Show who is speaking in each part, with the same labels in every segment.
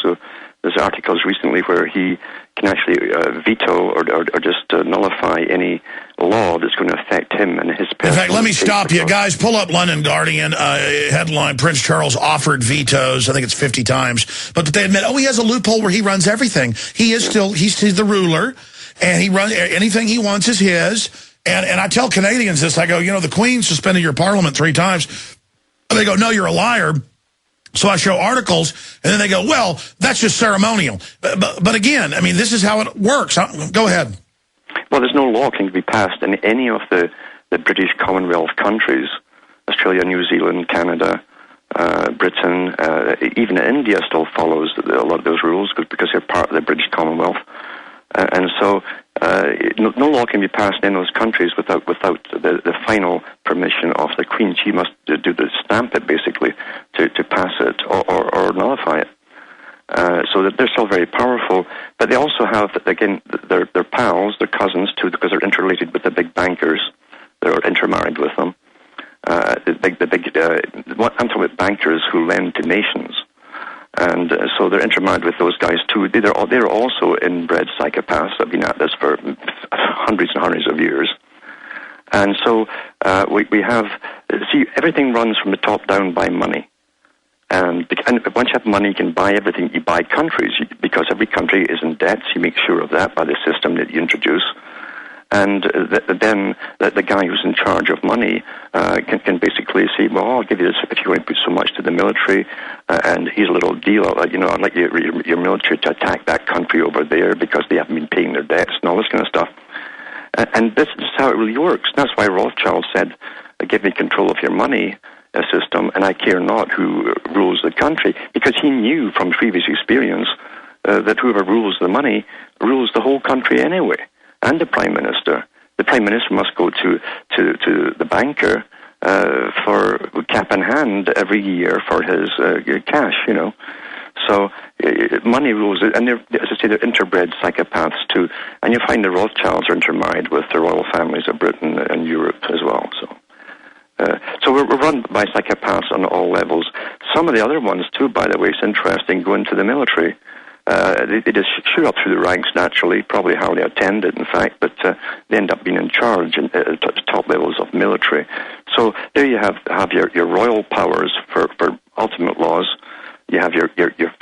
Speaker 1: also there's articles recently where he can actually veto or just nullify any law that's going to affect him and his personal...
Speaker 2: In fact, let me stop you. Guys, pull up London Guardian headline, Prince Charles offered vetoes, I think it's 50 times. But they admit, he has a loophole where he runs everything. He is still, he's the ruler, and he runs, anything he wants is his. And I tell Canadians this, I go, the Queen suspended your parliament 3 times. And they go, no, you're a liar. So I show articles, and then they go, well, that's just ceremonial. But again, I mean, this is how it works. Go ahead.
Speaker 1: Well, there's no law can be passed in any of the British Commonwealth countries, Australia, New Zealand, Canada, Britain, even India still follows a lot of those rules because they're part of the British Commonwealth. And so no law can be passed in those countries without the final permission of the Queen. She must stamp it, basically, to pass it or nullify it. So that they're still very powerful, but they also have, again, their pals, their cousins, too, because they're interrelated with the big bankers. They're intermarried with them. I'm talking about bankers who lend to nations. And so they're intermarried with those guys, too. They're also inbred psychopaths that have been at this for hundreds and hundreds of years. And so we have... See, everything runs from the top down by money. And once you have money, you can buy everything. You buy countries, because every country is in debt. So you make sure of that by the system that you introduce. And then the guy who's in charge of money can basically say, well, I'll give you this if you want to put so much to the military, and here's a little deal. I'd like your military to attack that country over there because they haven't been paying their debts and all this kind of stuff. And this is how it really works. That's why Rothschild said, give me control of your money system, and I care not who rules the country, because he knew from previous experience that whoever rules the money rules the whole country anyway. And the Prime Minister. The Prime Minister must go to the banker for cap in hand every year for his cash, So money rules, and they're, as I say, they're interbred psychopaths too. And you find the Rothschilds are intermarried with the royal families of Britain and Europe as well. So we're run by psychopaths on all levels. Some of the other ones too, by the way, it's interesting, go into the military. They just shoot up through the ranks naturally, probably hardly attended, in fact, but they end up being in charge at the top levels of military. So there you have your royal powers for ultimate laws. You have your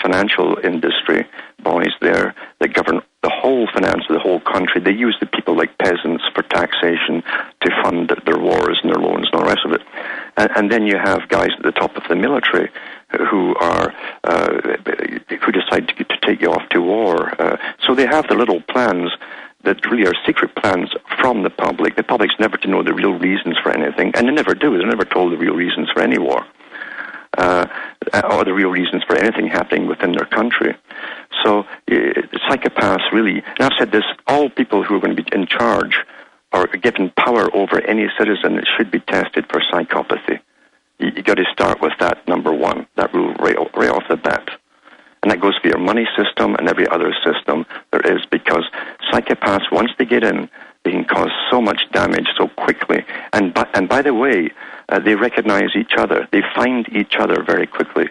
Speaker 1: financial industry boys there that govern the whole finance of the whole country. They use the people like peasants for taxation to fund their wars and their loans and all the rest of it. And then you have guys at the top of the military who decide to take you off to war. So they have the little plans that really are secret plans from the public. The public's never to know the real reasons for anything, and they never do. They're never told the real reasons for any war, or the real reasons for anything happening within their country. So psychopaths really, and I've said this, all people who are going to be in charge or given power over any citizen should be tested for psychopathy. You got to start with that, number one, that rule right off the bat. And that goes for your money system and every other system there is, because psychopaths, once they get in, they can cause so much damage so quickly. And by the way, they recognize each other. They find each other very quickly.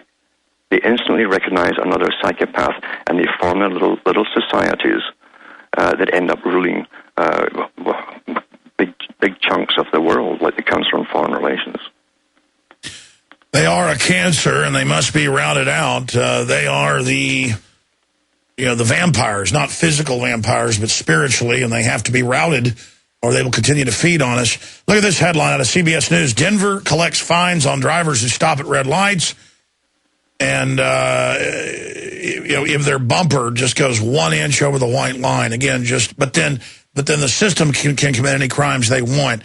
Speaker 1: They instantly recognize another psychopath, and they form their little societies that end up ruling big chunks of the world, like the Council on Foreign Relations.
Speaker 2: They are a cancer, and they must be routed out. They are the vampires, not physical vampires, but spiritually, and they have to be routed, or they will continue to feed on us. Look at this headline out of CBS News. Denver collects fines on drivers who stop at red lights, and if their bumper just goes 1 inch over the white line, again, but then the system can commit any crimes they want.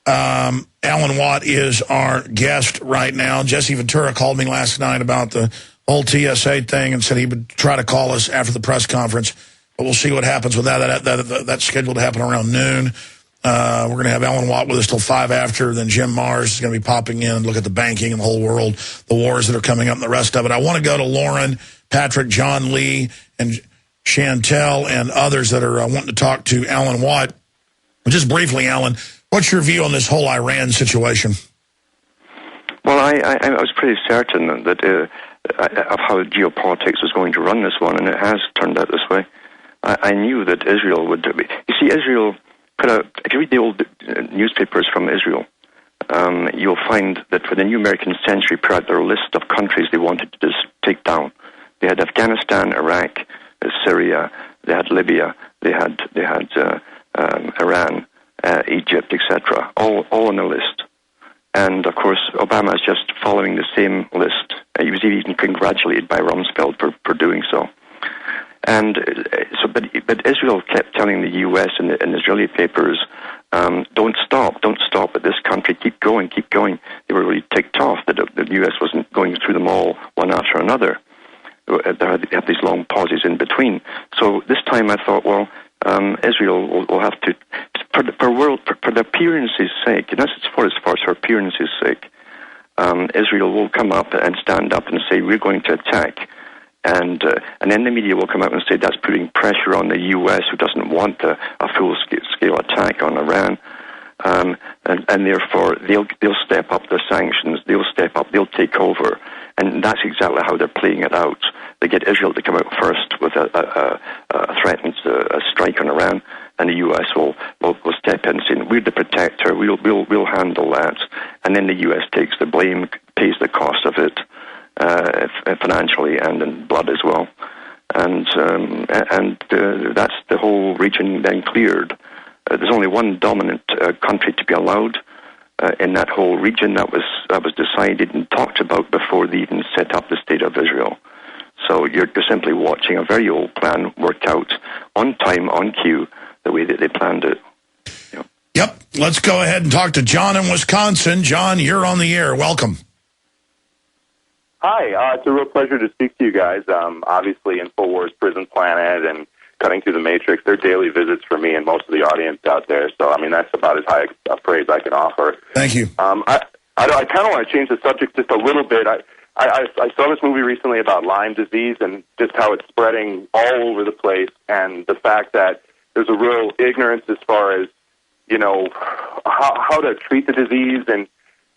Speaker 2: Alan Watt is our guest right now. Jesse Ventura called me last night about the whole TSA thing and said he would try to call us after the press conference. But we'll see what happens with that. That's scheduled to happen around noon. We're going to have Alan Watt with us till 5 after. Then Jim Mars is going to be popping in and look at the banking and the whole world, the wars that are coming up and the rest of it. I want to go to Lauren, Patrick, John Lee, and Chantel and others that are wanting to talk to Alan Watt. Just briefly, Alan, what's your view on this whole Iran situation?
Speaker 1: Well, I was pretty certain that of how geopolitics was going to run this one, and it has turned out this way. I knew that Israel would. You see, Israel put out. If you read the old newspapers from Israel, you'll find that for the New American Century, put out their list of countries they wanted to just take down. They had Afghanistan, Iraq, Syria. They had Libya. They had Iran, Egypt, etc. All on the list. And of course, Obama is just following the same list. He was even congratulated by Rumsfeld for doing so. And but Israel kept telling the U.S. and the Israeli papers, don't stop at this country, keep going. They were really ticked off that the U.S. wasn't going through them all one after another. They have these long pauses in between. So this time I thought, well, Israel will have to, for the appearance's sake, and that's as far as for appearance's sake, Israel will come up and stand up and say, we're going to attack. And then the media will come out and say that's putting pressure on the U.S., who doesn't want a full-scale attack on Iran. And therefore, they'll step up their sanctions, they'll step up, they'll take over. And that's exactly how they're playing it out. They get Israel to come out first with a threatened strike on Iran, and the U.S. will step in saying, we're the protector, we'll handle that. And then the U.S. takes the blame, pays the cost of it, financially and in blood as well. And that's the whole region then cleared. There's only one dominant country to be allowed in that whole region that was decided and talked about before they even set up the State of Israel. So you're simply watching a very old plan work out on time, on cue, the way that they planned it. You know.
Speaker 2: Yep. Let's go ahead and talk to John in Wisconsin. John, you're on the air. Welcome.
Speaker 3: Hi. It's a real pleasure to speak to you guys. Obviously, InfoWars, Prison Planet, and Cutting Through the Matrix, they're daily visits for me and most of the audience out there. So, I mean, that's about as high a praise I can offer.
Speaker 2: Thank you.
Speaker 3: I kind of want to change the subject just a little bit. I saw this movie recently about Lyme disease and just how it's spreading all over the place, and the fact that there's a real ignorance as far as, you know, how to treat the disease. And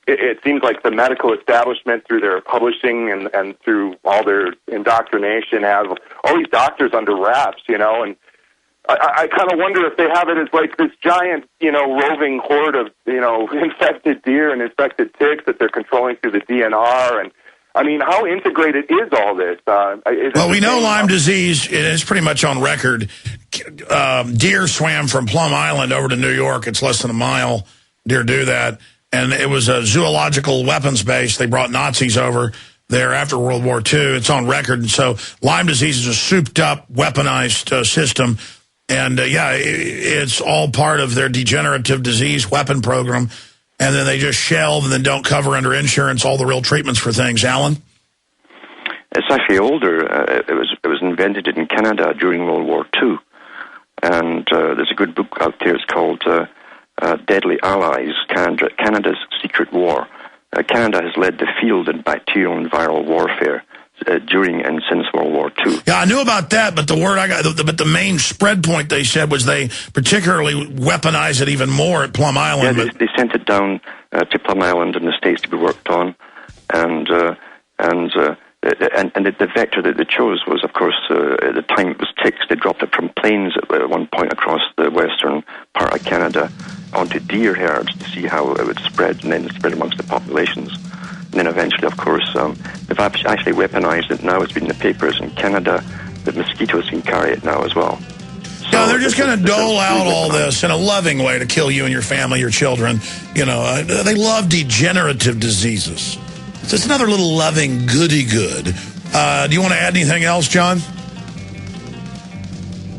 Speaker 3: it seems like the medical establishment, through their publishing and through all their indoctrination, have all these doctors under wraps, you know. And I kind of wonder if they have it as like this giant, you know, roving horde of, you know, infected deer and infected ticks that they're controlling through the DNR. And I mean, how integrated is all this?
Speaker 2: Well, we know Lyme disease is pretty much on record. Deer swam from Plum Island over to New York. It's less than a mile. Deer do that. And it was a zoological weapons base. They brought Nazis over there after World War II. It's on record. And so Lyme disease is a souped-up, weaponized system. And, yeah, it's all part of their degenerative disease weapon program. And then they just shelve and then don't cover under insurance all the real treatments for things. Alan?
Speaker 1: It's actually older. It was invented in Canada during World War II. And there's a good book out there. It's called Deadly Allies, Canada's Secret War. Canada has led the field in bacterial and viral warfare during and since World War II.
Speaker 2: Yeah, I knew about that, but the word I got, but the main spread point they said was they particularly weaponized it even more at Plum Island.
Speaker 1: Yeah, they sent it down to Plum Island in the States to be worked on, and the vector that they chose was, of course, at the time it was ticks. They dropped it from planes at one point across the western part of Canada onto deer herds to see how it would spread, and then spread amongst the populations. And then eventually, of course, they've actually weaponized it now. It's been in the papers in Canada that mosquitoes can carry it now as well. So
Speaker 2: yeah, they're just going to dole out all this in a loving way to kill you and your family, your children. You know, they love degenerative diseases. It's just another little loving goody-good. Do you want to add anything else, John?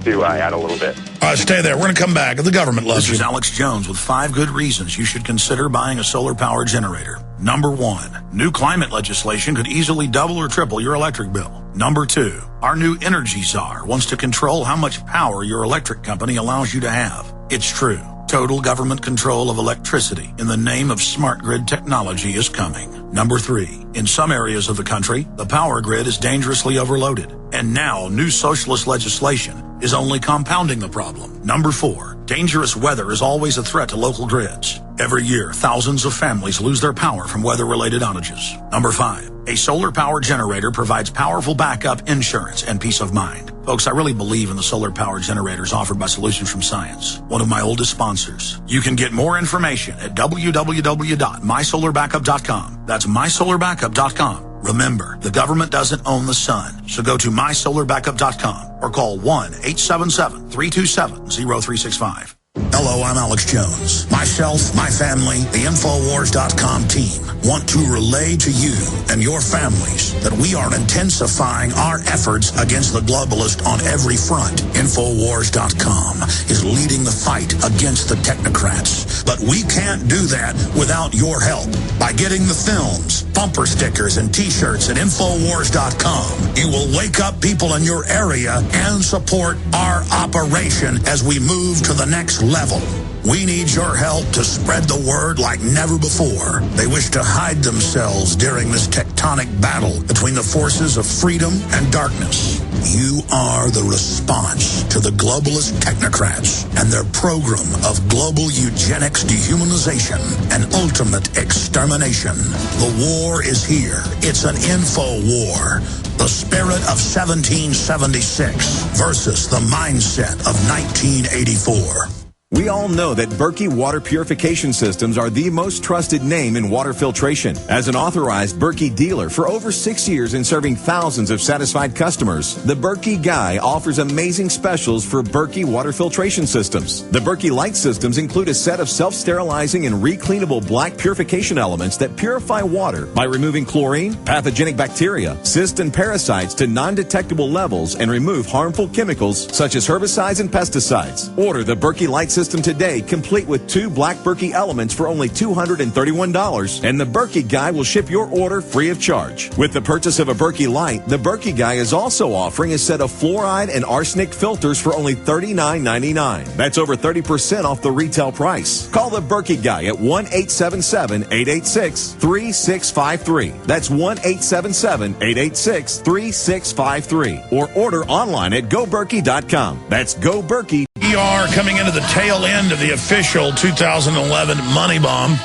Speaker 3: Do I add a little bit?
Speaker 2: Stay there. We're going to come back. The government loves you.
Speaker 4: This is Alex Jones with 5 good reasons you should consider buying a solar power generator. Number 1, new climate legislation could easily double or triple your electric bill. Number 2, our new energy czar wants to control how much power your electric company allows you to have. It's true. Total government control of electricity in the name of smart grid technology is coming. Number 3, in some areas of the country, the power grid is dangerously overloaded. And now new socialist legislation is only compounding the problem. Number 4, Dangerous weather is always a threat to local grids. Every year, thousands of families lose their power from weather-related outages. Number 5, a solar power generator provides powerful backup, insurance, and peace of mind. Folks, I really believe in the solar power generators offered by Solutions from Science, one of my oldest sponsors. You can get more information at www.mysolarbackup.com. That's mysolarbackup.com. Remember, the government doesn't own the sun, so go to mysolarbackup.com or call 1-877-327-0365.
Speaker 2: Hello, I'm Alex Jones. Myself, my family, the Infowars.com team want to relay to you and your families that we are intensifying our efforts against the globalist on every front. Infowars.com is leading the fight against the technocrats. But we can't do that without your help. By getting the films, bumper stickers, and T-shirts at Infowars.com, you will wake up people in your area and support our operation as we move to the next level. We need your help to spread the word like never before. They wish to hide themselves during this tectonic battle between the forces of freedom and darkness. You are the response to the globalist technocrats and their program of global eugenics, dehumanization, and ultimate extermination. The war is here. It's an info war. The spirit of 1776 versus the mindset of 1984.
Speaker 5: We all know that Berkey water purification systems are the most trusted name in water filtration. As an authorized Berkey dealer for over 6 years and serving thousands of satisfied customers, the Berkey Guy offers amazing specials for Berkey water filtration systems. The Berkey Light systems include a set of self-sterilizing and recleanable black purification elements that purify water by removing chlorine, pathogenic bacteria, cysts, and parasites to non-detectable levels and remove harmful chemicals such as herbicides and pesticides. Order the Berkey Light system today, complete with 2 black Berkey elements for only $231, and the Berkey Guy will ship your order free of charge. With the purchase of a Berkey Light, the Berkey Guy is also offering a set of fluoride and arsenic filters for only $39.99. That's over 30% off the retail price. Call the Berkey Guy at 1-877-886-3653. That's 1-877-886-3653. Or order online at goberkey.com. That's goberkey.
Speaker 2: We are coming into the tail end of the official 2011 Money Bomb.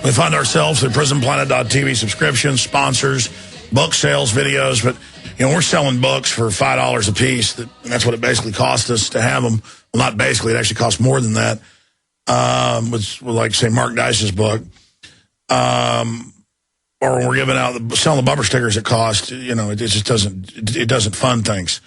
Speaker 2: We find ourselves through PrisonPlanet.tv subscriptions, sponsors, book sales, videos. But, you know, we're selling books for $5 a piece. And that's what it basically cost us to have them. Well, not basically. It actually cost more than that. Which, like, say, Mark Dice's book. Or we're giving out, selling the bumper stickers at cost. You know, it just doesn't fund things.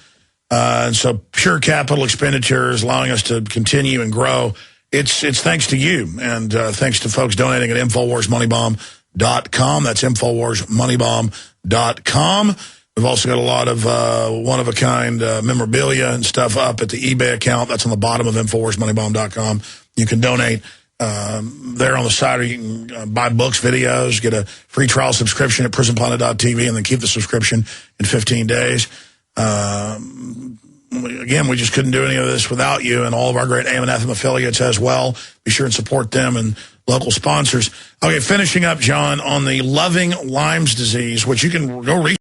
Speaker 2: And so pure capital expenditures allowing us to continue and grow. It's thanks to you and thanks to folks donating at InfoWarsMoneyBomb.com. That's InfoWarsMoneyBomb.com. We've also got a lot of one-of-a-kind memorabilia and stuff up at the eBay account. That's on the bottom of InfoWarsMoneyBomb.com. You can donate there on the side, or you can buy books, videos, get a free trial subscription at PrisonPlanet.tv, and then keep the subscription in 15 days. Again, we just couldn't do any of this without you and all of our great AM and FM affiliates as well. Be sure and support them and local sponsors. Okay, finishing up, John, on the loving Lyme's disease, which you can go read.